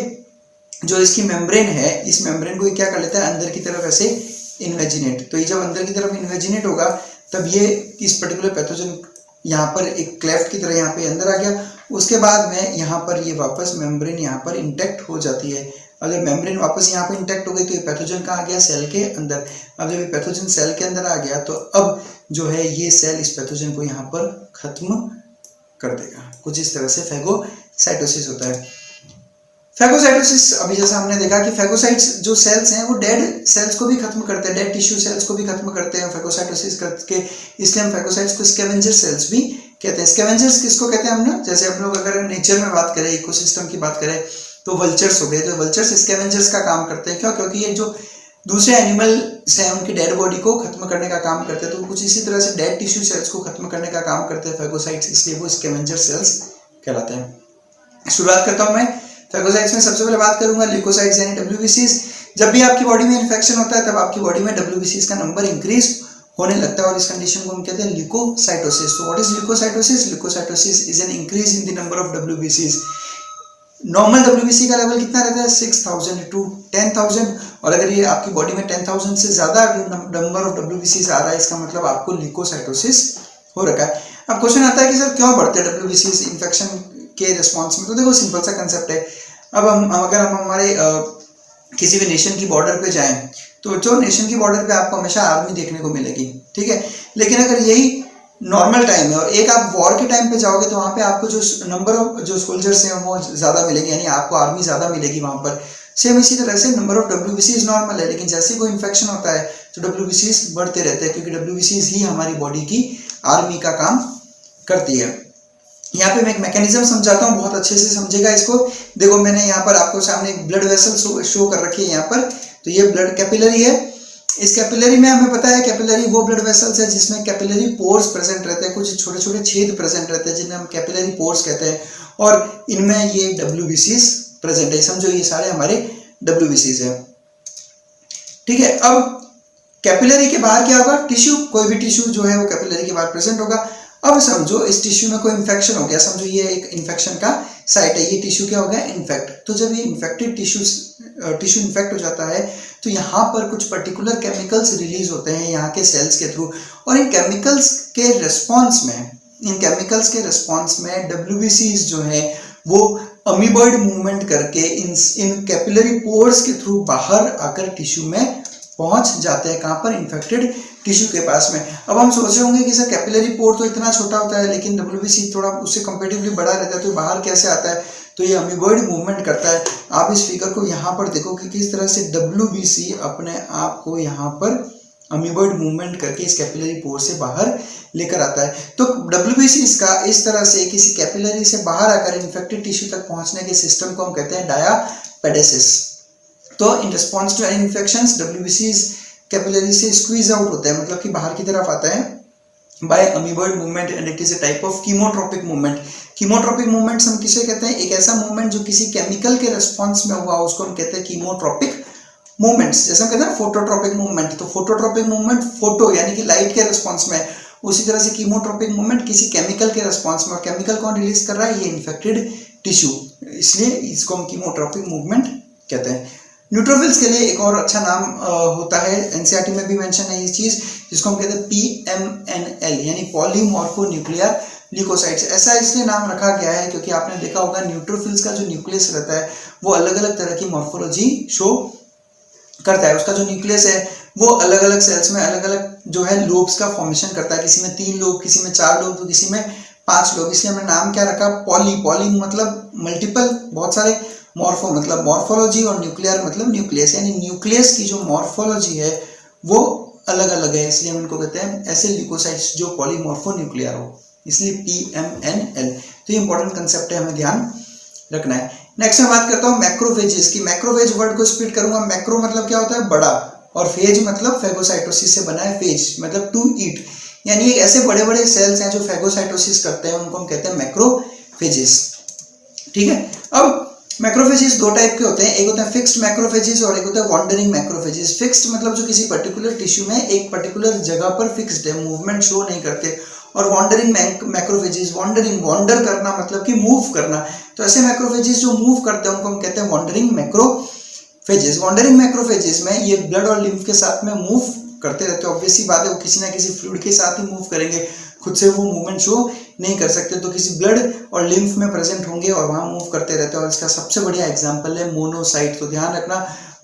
जो इसकी मेम्ब्रेन है, इस मेम्ब्रेन को ये क्या कर लेता है, अंदर की तरफ ऐसे इन्वेजिनेट। तो ये जब अंदर की तरफ इन्वेजिनेट होगा तब ये इस पर्टिकुलर पैथोजन यहाँ पर एक क्लेफ्ट की तरह यहाँ पे अंदर आ गया। उसके बाद में यहाँ पर ये वापस मेम्ब्रेन यहाँ पर इंटैक्ट हो जाती है। अगर मेम्ब्रेन वापस यहाँ पे इंटैक्ट हो गई तो ये पैथोजन कहाँ आ गया? सेल के अंदर। अब जब ये पैथोजन सेल के अंदर आ गया तो अब जो है ये सेल इस पैथोजन को यहाँ पर खत्म कर देगा। कुछ इस तरह से फेगोसाइटोसिस होता है। फेगोसाइटोसिस, अभी जैसा हमने देखा कि फेगोसाइट्स जो सेल्स हैं वो डेड सेल्स को भी खत्म करते हैं, डेड टिश्यू सेल्स को भी खत्म करते हैं फेगोसाइटोसिस करके, इसलिए हम फेगोसाइट्स को स्कैवेंजर सेल्स भी कहते हैं। स्कैवेंजर्स किसको कहते हैं हमने? जैसे हम लोग अगर नेचर में बात करें, इकोसिस्टम की बात करें, तो वल्चर्स हो गए। तो वल्चर्स स्कैवेंजर्स का काम करते हैं। क्यों? क्योंकि ये जो दूसरे एनिमल्स हैं उनकी डेड बॉडी को खत्म करने का काम करते हैं। तो कुछ इसी तरह से डेड टिश्यू सेल्स को खत्म करने का काम करते हैं फेगोसाइट्स, इसलिए वो स्कैवेंजर सेल्स कहलाते हैं। शुरुआत करता हूं मैं फेगोसाइट्स में। सबसे पहले बात करूंगा ल्यूकोसाइट्स यानी WBCs। जब भी आपकी बॉडी में इन्फेक्शन होता है तब आपकी बॉडी में WBCs का नंबर इंक्रीज होने लगता है और इस कंडीशन को हम कहते हैं ल्यूकोसाइटोसिस। तो what is leucocytosis? Leucocytosis is an increase in the number of WBCs। Normal WBC का लेवल कितना रहता है? 6000 टू 10,000, और अगर ये आपकी बॉडी में 10,000 से ज्यादा नंबर ऑफ WBCs आ रहा है, इसका मतलब आपको ल्यूकोसाइटोसिस हो रखा है। अब क्वेश्चन आता है कि सर क्यों बढ़ते हैं WBCs इन्फेक्शन के रिस्पॉन्स में? तो देखो, सिंपल सा कंसेप्ट है। अब अगर हम हमारे किसी भी नेशन की बॉर्डर पे जाएं तो जो नेशन की बॉर्डर पे आपको हमेशा आर्मी देखने को मिलेगी, ठीक है। लेकिन अगर यही नॉर्मल टाइम है और एक आप वॉर के टाइम पे जाओगे तो वहाँ पे आपको जो नंबर ऑफ जो सोल्जर्स हैं वो ज़्यादा मिलेंगे, यानी आपको आर्मी ज़्यादा मिलेगी वहाँ पर। सेम इसी तरह से नंबर ऑफ WBCs नॉर्मल है, लेकिन जैसे कोई इन्फेक्शन होता है तो WBCs बढ़ते रहते हैं, क्योंकि WBCs ही हमारी बॉडी की आर्मी का काम करती है। यहाँ पे मैं एक मैकेनिज्म समझाता हूँ, बहुत अच्छे से समझेगा इसको। देखो, मैंने यहाँ पर आपको सामने एक ब्लड वेसल शो कर रखी है यहाँ पर। तो ये ब्लड कैपिलरी है। इस कैपिलरी में हमें पता है कैपिलरी वो ब्लड वेसल्स है जिसमें कैपिलरी पोर्स प्रेजेंट रहते हैं, कुछ छोटे छोटे छेद प्रेजेंट रहते हैं जिन्हें हम कैपिलरी पोर्स कहते हैं, और इनमें ये WBCs प्रेजेंट है। समझो ये सारे हमारे WBCs है, ठीक है। अब कैपिलरी के बाहर क्या होगा? टिश्यू, कोई भी टिश्यू जो है वो कैपिलरी के बाहर प्रेजेंट होगा। अब समझो इस टिश्यू में कोई इन्फेक्शन हो गया, समझो ये एक इन्फेक्शन का साइट है, ये टिश्यू क्या हो गया? इन्फेक्ट। तो जब ये इन्फेक्टेड टिश्यू टिश्यू इन्फेक्ट हो जाता है तो यहाँ पर कुछ पर्टिकुलर केमिकल्स रिलीज होते हैं यहाँ के सेल्स के थ्रू, और इन केमिकल्स के रिस्पॉन्स में WBCs जो है वो अमीबॉइड मूवमेंट करके इन कैपिलरी पोर्स के थ्रू बाहर आकर टिश्यू में पहुंच जाते हैं। कहाँ पर? इन्फेक्टेड टिश्यू के पास में। अब हम सोच रहे होंगे कि सर कैपिलरी पोर तो इतना छोटा होता है लेकिन WBC थोड़ा उससे कंपेरेटिवली बड़ा रहता है, तो बाहर कैसे आता है? तो ये अमीबॉइड मूवमेंट करता है। आप इस फिगर को यहाँ पर देखो कि किस तरह से WBC अपने आप को यहाँ पर अमीबॉइड मूवमेंट करके इस कैपिलरी पोर से बाहर लेकर आता है। तो WBC इसका इस तरह से किसी कैपिलरी से बाहर आकर इन्फेक्टेड टिश्यू तक पहुंचने के सिस्टम को हम कहते हैं डायापेडेसिस। तो in response to any infections WBCs capillary से स्क्वीज आउट होता है, मतलब कि बाहर की तरफ आता है by amoeboid movement, and it is a type of chemotropic movement. Chemotropic movements हम किसे कहते हैं? एक ऐसा मूवमेंट जो किसी केमिकल के रिस्पॉन्स में हुआ उसको हम कहते हैं कीमोट्रोपिक मूवमेंट्स। जैसे हम कहते हैं फोटोट्रोपिक मूवमेंट, तो फोटोट्रोपिक मूवमेंट फोटो यानी कि लाइट के रिस्पॉन्स में, उसी तरह से कीमोट्रोपिक मूवमेंट किसी केमिकल के रिस्पॉन्स में, और केमिकल कौन रिलीज कर रहा है? ये इन्फेक्टेड टिश्यू, इसलिए इसको हम कीमोट्रोपिक मूवमेंट कहते हैं। न्यूट्रोफिल्स के लिए एक और अच्छा नाम होता है, एनसीईआरटी में भी मेंशन है इस चीज, जिसको हम कहते हैं PMNL यानी पॉलीमॉर्फोन्यूक्लियर ल्यूकोसाइट्स। ऐसा इसलिए नाम रखा गया है क्योंकि आपने देखा होगा न्यूट्रोफिल्स का जो न्यूक्लियस रहता है वो अलग अलग तरह की मॉर्फोलॉजी शो करता है। उसका जो न्यूक्लियस है वो अलग अलग सेल्स में अलग अलग जो है लोब्स का फॉर्मेशन करता है, किसी में 3 लोब, किसी में 4 लोब, तो किसी में 5 लोब। इसलिए हमने नाम क्या रखा? पॉली मतलब मल्टीपल, बहुत सारे, मॉर्फो मतलब मॉर्फोलॉजी, और न्यूक्लियर मतलब न्यूक्लियस, यानी न्यूक्लियस की जो मॉर्फोलॉजी है वो अलग अलग है, इसलिए हम इनको कहते हैं ऐसे ल्यूकोसाइट्स जो पॉलीमॉर्फोन्यूक्लियर हो, इसलिए PMNL। तो ये इंपॉर्टेंट कंसेप्ट है, हमें ध्यान रखना है। नेक्स्ट मैं बात करता हूँ मैक्रोफेजेस की। मैक्रोफेज वर्ड को स्प्लिट करूंगा। मैक्रो मतलब क्या होता है? बड़ा, और फेज मतलब फेगोसाइटोसिस से बना है, फेज मतलब टू ईट, यानी ऐसे बड़े बड़े सेल्स हैं जो फेगोसाइटोसिस करते हैं, उनको हम कहते हैं मैक्रोफेजेस। ठीक है, अब मैक्रोफेजेस 2 टाइप के होते हैं, एक होता है फिक्स्ड मैक्रोफेजेस और एक होता है वॉन्डरिंग मैक्रोफेजेस। फिक्स्ड मतलब जो किसी पर्टिकुलर टिश्यू में एक पर्टिकुलर जगह पर फिक्स्ड है, मूवमेंट शो नहीं करते, और वॉन्डरिंग मैक्रोफेजेस, वॉन्डर करना मतलब कि मूव करना, तो ऐसे मैक्रोफेजेस जो मूव करते हैं उनको हम कहते हैं वॉन्डरिंग मैक्रोफेजेस। वॉन्डरिंग मैक्रोफेजेस में ये ब्लड और लिम्फ के साथ में मूव करते रहते हैं। ऑब्वियसली बात है वो किसी ना किसी फ्लूइड के साथ ही मूव करेंगे, खुद से वो मूवमेंट शो नहीं कर सकते, तो किसी ब्लड और लिम्फ में प्रेजेंट होंगे और वहां मूव करते रहते हैं। और इसका सबसे बढ़िया एग्जांपल है मोनोसाइट। तो ध्यान रखना,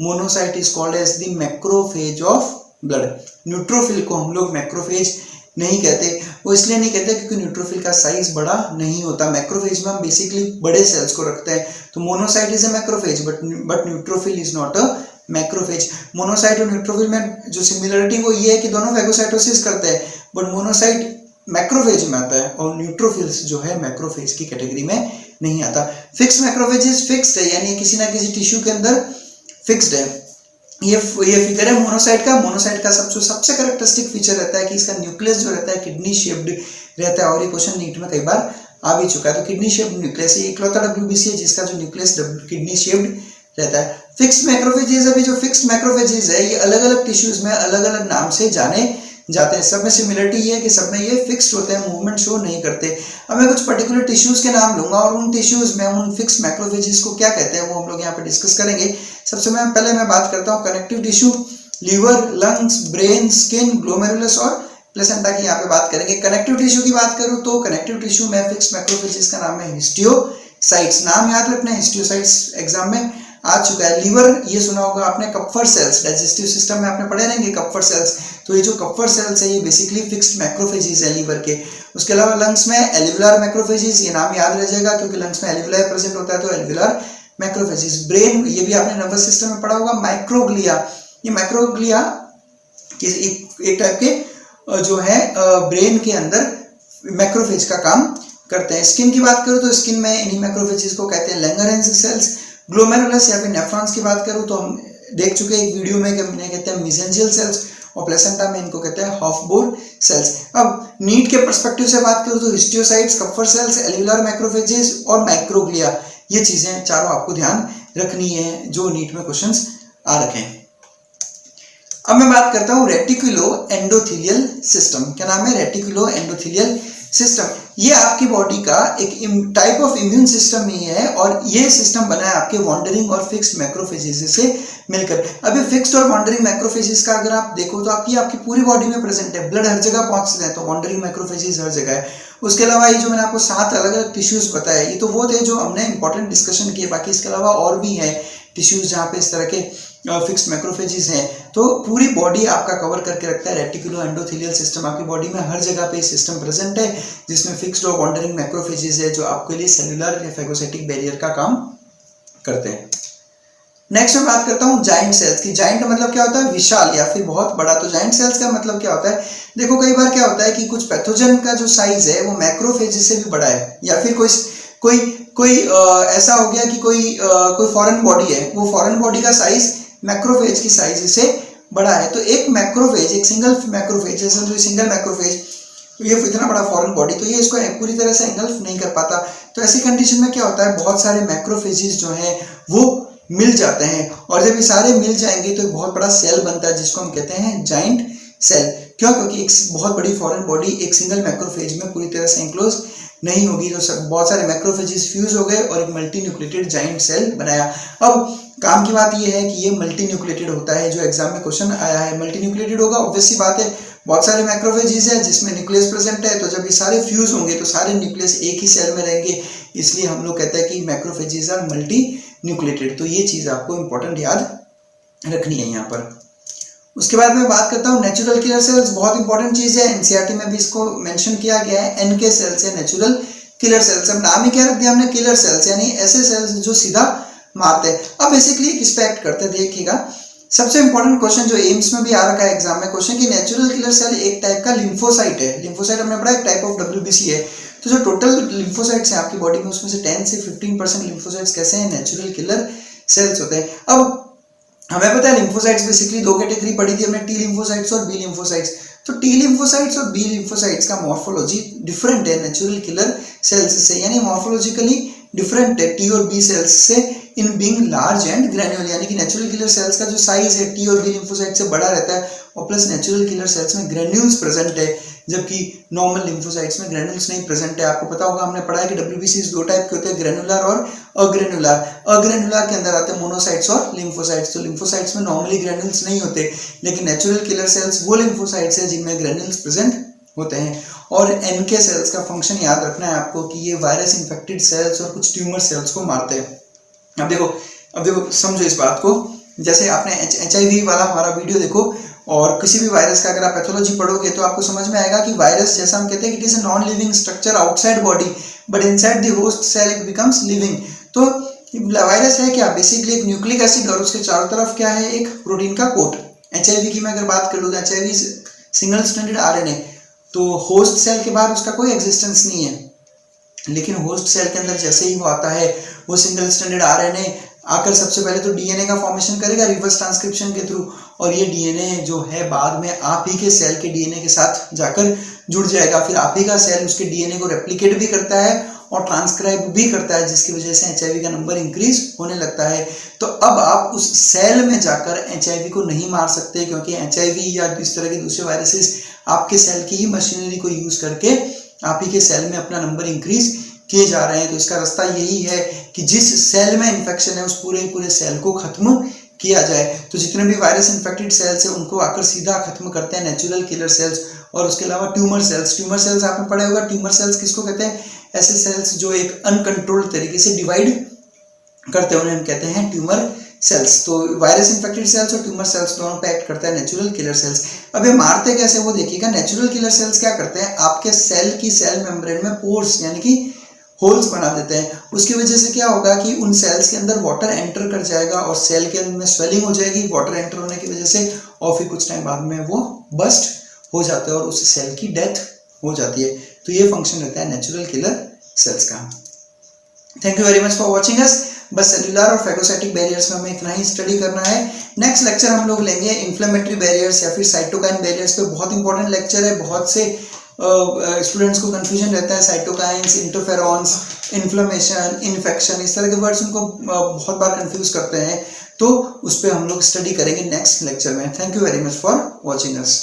monocyte is called as the macrophage of blood. Neutrophil को हम लोग मैक्रोफेज नहीं कहते, वो इसलिए नहीं कहते क्योंकि न्यूट्रोफिल का साइज बड़ा नहीं होता। मैक्रोफेज में हम बेसिकली बड़े सेल्स को रखते हैं, तो monocyte is a macrophage but neutrophil is not a macrophage. Monocyte और न्यूट्रोफिल में जो सिमिलरिटी वो ये है कि दोनों फेगोसाइटोसिस करते हैं, बट मोनोसाइट मैक्रोफेज में आता है और न्यूट्रोफिल्स जो है मैक्रोफेज की कैटेगरी में नहीं आता। फिक्स्ड मैक्रोफेजेस फिक्स्ड है, यानी किसी ना किसी टिश्यू के अंदर फिक्स्ड है। ये फिगर है मोनोसाइट का। मोनोसाइट का सबसे कैरेक्टरिस्टिक फीचर रहता है कि इसका न्यूक्लियस जो रहता है किडनी शेप्ड रहता है, और ये क्वेश्चन नीट में कई बार आ भी चुका है। तो किडनी शेप्ड न्यूक्लियस, ये इकलौता WBC है जिसका जो न्यूक्लियस किडनी शेप्ड रहता है। फिक्स्ड मैक्रोफेजेस, अभी जो फिक्स्ड मैक्रोफेजेस है ये अलग अलग टिश्यूज में अलग अलग नाम से जाने जाते हैं। सब में सिमिलरिटी ये है कि सब में ये फिक्स्ड होते हैं, मूवमेंट शो नहीं करते। अब मैं कुछ पर्टिकुलर टिश्यूज के नाम लूंगा और उन टिश्यूज में उन फिक्स्ड मैक्रोफेजेस को क्या कहते हैं वो हम लोग यहाँ पे डिस्कस करेंगे। सबसे पहले मैं बात करता हूँ connective tissue, liver, lungs, brain, skin, glomerulus और प्लेसेंटा की यहाँ पे बात करेंगे। कनेक्टिव टिश्यू की बात करूँ तो कनेक्टिव टिश्यू में फिक्स्ड मैक्रोफेजेस का नाम है हिस्टियोसाइट्स। नाम याद रखना, हिस्टियोसाइट्स एग्जाम में आ चुका है। लीवर, ये सुना होगा आपने, कप्फर सेल्स, डाइजेस्टिव सिस्टम में आपने पढ़े रहेंगे कप्फर सेल्स। तो ये जो कप्फर सेल्स है ये बेसिकली फिक्स्ड मैक्रोफेजेस है लीवर के। उसके अलावा लंग्स में एल्वियोलार मैक्रोफेजेस, ये नाम याद रह जाएगा क्योंकि लंग्स में एल्वियोलाई प्रेजेंट होता है, तो एल्वियोलार मैक्रोफेजेस। ब्रेन, ये भी आपने नर्वस सिस्टम में पढ़ा होगा, माइक्रोग्लिया। ये माइक्रोग्लिया एक टाइप के जो है ब्रेन के अंदर मैक्रोफेज का काम करते हैं। स्किन की बात करूँ तो स्किन में इन्हीं मैक्रोफेजेस को कहते हैं लैंगरहैंस सेल्स। ग्लोमेरुलस या फिर नेफ्रॉन्स की बात करूँ तो हम देख चुके एक वीडियो में कि इन्हें कहते हैं मेसेंजियल सेल्स, और प्लेसेंटा में इनको कहते हैं हॉफबोर सेल्स। अब नीट के पर्सपेक्टिव से बात करूँ तो हिस्टियोसाइट्स, कप्फर सेल्स, एल्वियोलार मैक्रोफेजेस और माइक्रोग्लिया, ये चीजें चारों आपको ध्यान रखनी है जो नीट में क्वेश्चंस आ रखे हैं। अब मैं बात करता हूँ रेटिकुलो एंडोथेलियल सिस्टम। क्या नाम है? रेटिकुलो एंडोथेलियल सिस्टम, ये आपकी बॉडी का एक टाइप ऑफ इम्यून सिस्टम ही है और ये सिस्टम बना है आपके वॉन्डरिंग और फिक्स्ड मैक्रोफेजेस से मिलकर। अभी फिक्स्ड और वॉन्डरिंग मैक्रोफेजेस का अगर आप देखो तो आपकी पूरी बॉडी में प्रेजेंट है, ब्लड हर जगह पहुंचते हैं तो वॉन्डरिंग मैक्रोफेजेस हर जगह है। उसके अलावा ये जो मैंने आपको 7 अलग अलग टिश्यूज बताया, ये तो वो थे जो हमने इंपॉर्टेंट डिस्कशन किए, बाकी इसके अलावा और भी है टिश्यूज जहाँ पे इस तरह के फिक्स्ड मैक्रोफेजेस हैं। तो पूरी बॉडी आपका कवर करके रखता है रेटिकुलो एंडोथेलियल सिस्टम, आपकी बॉडी में हर जगह पे सिस्टम प्रेजेंट है जिसमें फिक्स्ड और वॉन्डरिंग मैक्रोफेजेस है जो आपके लिए सेलुलर या फेगोसाइटिक बैरियर का काम करते हैं। नेक्स्ट मैं बात करता हूँ जाइंट सेल्स की। जाइंट मतलब क्या होता है? विशाल या फिर बहुत बड़ा। तो जाइंट सेल्स का मतलब क्या होता है? देखो कई बार क्या होता है कि कुछ पैथोजन का जो साइज है वो मैक्रोफेज से भी बड़ा है, या फिर कोई ऐसा हो गया कि कोई फॉरेन बॉडी है, वो फॉरेन बॉडी का साइज मैक्रोफेज की साइज से बड़ा है। तो एक मैक्रोफेज, एक सिंगल मैक्रोफेज, जैसे जो सिंगल मैक्रोफेज, तो ये इतना बड़ा फॉरेन बॉडी, तो ये इसको पूरी तरह से एंगल्फ नहीं कर पाता। तो ऐसी कंडीशन में क्या होता है, बहुत सारे मैक्रोफेजेस जो हैं वो मिल जाते हैं, और जब ये सारे मिल जाएंगे तो एक बहुत बड़ा सेल बनता है जिसको हम कहते हैं जाइंट सेल। क्यों? क्योंकि एक बहुत बड़ी फॉरेन बॉडी एक सिंगल मैक्रोफेज में पूरी तरह से एंक्लोज नहीं होगी, तो बहुत सारे मैक्रोफेजेस फ्यूज हो गए और एक मल्टी न्यूक्लिएटेड जाइंट सेल बनाया। अब काम की बात यह है कि ये मल्टी न्यूक्लिएटेड होता है, जो एग्जाम में क्वेश्चन आया है मल्टी न्यूक्लिएटेड होगा, ऑब्वियस सी बात है, बहुत सारे मैक्रोफेजेस है जिसमें न्यूक्लियस प्रेजेंट है, तो जब ये सारे फ्यूज होंगे तो सारे न्यूक्लियस एक ही सेल में रहेंगे, इसलिए हम लोग कहते हैं कि मैक्रोफेजेस आर मल्टी न्यूक्लिएटेड। तो ये चीज आपको इंपॉर्टेंट याद रखनी है यहाँ पर। उसके बाद मैं बात करता हूँ नेचुरल किलर सेल्स, बहुत इंपॉर्टेंट चीज है, एनसीईआरटी में भी इसको मेंशन किया गया है, एनके सेल्स है नेचुरल किलर सेल्स। अब नाम ही क्या रख दिया हमने, किलर सेल्स, यानी ऐसे सेल्स जो सीधा मारते हैं। अब बेसिकली किस पे एक्ट करते हैं देखिएगा, सबसे इंपॉर्टेंट क्वेश्चन जो एम्स में भी आ रखा है एग्जाम में क्वेश्चन, कि नेचुरल किलर सेल एक टाइप का लिम्फोसाइट है। लिम्फोसाइट हमने पढ़ा एक टाइप ऑफ डब्ल्यूबीसी है। तो जो टोटल लिम्फोसाइट्स हैं आपकी बॉडी में उसमें से 10 से 15% लिम्फोसाइट्स कैसे हैं, नेचुरल किलर सेल्स होते हैं। अब हमें पता है लिम्फोसाइट्स बेसिकली दो कैटेगरी पढ़ी थी हमने, टी लिम्फोसाइट्स और बी लिम्फोसाइट्स। तो टी लिम्फोसाइट्स और बी लिम्फोसाइट्स का मॉर्फोलॉजी डिफरेंट है नेचुरल किलर सेल्स से, यानी मॉर्फोलॉजिकली डिफरेंट है टी और बी सेल्स से in being large and granular, यानी कि नेचुरल किलर सेल्स का जो साइज है टी और बी लिम्फोसाइट से बड़ा रहता है, और प्लस नेचुरल किलर सेल्स में ग्रैन्यूल्स प्रेजेंट है, जबकि नॉर्मल लिम्फोसाइट्स में ग्रैन्यूल्स नहीं प्रेजेंट है। आपको पता होगा हमने पढ़ा है कि डब्ल्यूबीसीज दो टाइप के होते हैं, ग्रैन्युलर और अग्रैन्युलर। अग्रैन्युलर के अंदर आते हैं मोनोसाइट्स और लिम्फोसाइट्स। तो लिम्फोसाइट्स में नॉर्मली ग्रैन्यूल्स नहीं होते, लेकिन नेचुरल किलर सेल्स वो लिम्फोसाइट्स है जिनमें ग्रैन्यूल्स प्रेजेंट होते हैं। और एनके सेल्स का फंक्शन याद रखना है आपको कि ये वायरस इन्फेक्टेड सेल्स और कुछ ट्यूमर सेल्स को मारते हैं। अब देखो समझो इस बात को, जैसे आपने HIV वाला हमारा वीडियो देखो और किसी भी वायरस का अगर आप पैथोलॉजी पढ़ोगे तो आपको समझ में आएगा कि वायरस, जैसा हम कहते हैं कि it is a non living structure outside body but inside the host cell it becomes living. तो वायरस है क्या, बेसिकली एक न्यूक्लिक एसिड और उसके चारों तरफ क्या है, एक प्रोटीन का कोट। HIV की मैं अगर बात कर लूँ तो HIV सिंगल स्ट्रैंडेड RNA, तो होस्ट सेल के बाहर उसका कोई एग्जिस्टेंस नहीं है, लेकिन होस्ट सेल के अंदर जैसे ही वो आता है वो सिंगल स्ट्रैंडेड RNA आकर सबसे पहले तो DNA का फॉर्मेशन करेगा रिवर्स ट्रांसक्रिप्शन के थ्रू, और ये DNA जो है बाद में आप ही के सेल के DNA के साथ जाकर जुड़ जाएगा, फिर आप ही का सेल उसके DNA को रेप्लिकेट भी करता है और ट्रांसक्राइब भी करता है, जिसकी वजह से HIV का नंबर इंक्रीज होने लगता है। तो अब आप उस सेल में जाकर HIV को नहीं मार सकते, क्योंकि HIV या इस तरह के दूसरे वायरसेस आपके सेल की ही मशीनरी को यूज करके आप ही के सेल में अपना नंबर इंक्रीज किए जा रहे हैं। तो इसका रास्ता यही है कि जिस सेल में इन्फेक्शन है उस पूरे सेल को खत्म किया जाए। तो जितने भी वायरस इन्फेक्टेड सेल्स है उनको आकर सीधा खत्म करते हैं नेचुरल किलर सेल्स। और उसके अलावा ट्यूमर सेल्स आपने पढ़ा होगा, ट्यूमर सेल्स किसको कहते हैं, ऐसे सेल्स जो एक अनकंट्रोल्ड तरीके से डिवाइड करते हैं उन्हें हम कहते हैं ट्यूमर सेल्स। तो वायरस इन्फेक्टेड सेल्स और ट्यूमर सेल्स दोनों पे एक्ट करता है नेचुरल किलर सेल्स। अब ये मारते कैसे वो देखिएगा। नेचुरल किलर सेल्स क्या करते हैं, आपके सेल की सेल मेम्ब्रेन में पोर्स यानी कि होल्स बना देते हैं। उसकी वजह से क्या होगा कि उन सेल्स के अंदर वाटर एंटर कर जाएगा और सेल के अंदर में स्वेलिंग हो जाएगी वाटर एंटर होने की वजह से, और फिर कुछ टाइम बाद में वो बस्ट हो जाते हैं और उस सेल की डेथ हो जाती है। तो ये फंक्शन रहता है नेचुरल किलर सेल्स का। Thank you very much for watching us. बस सेलुलर और फेगोसाइटिक बैरियर्स में हमें इतना ही स्टडी करना है। नेक्स्ट लेक्चर हम लोग लेंगे इन्फ्लेमेटरी बैरियर्स या फिर साइटोकाइन बैरियर्स पे। बहुत इंपॉर्टेंट लेक्चर है, बहुत से स्टूडेंट्स को कंफ्यूजन रहता है, साइटोकाइंस, इंटरफेरॉन्स, इन्फ्लेमेशन, इन्फेक्शन, इस तरह के वर्ड्स उनको बहुत बार कंफ्यूज करते हैं। तो उस पर हम लोग स्टडी करेंगे नेक्स्ट लेक्चर में। Thank you very much for watching us.